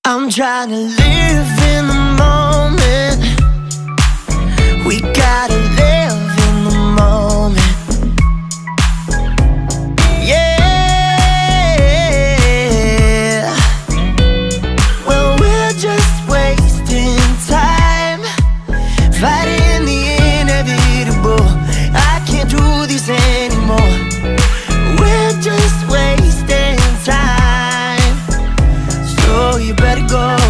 I'm trying to live in the moment. We gotta live in the moment. Yeah. Well, we're just wasting time, fighting the inevitable. I can't do this anymore. We're just wasting time, so you better go.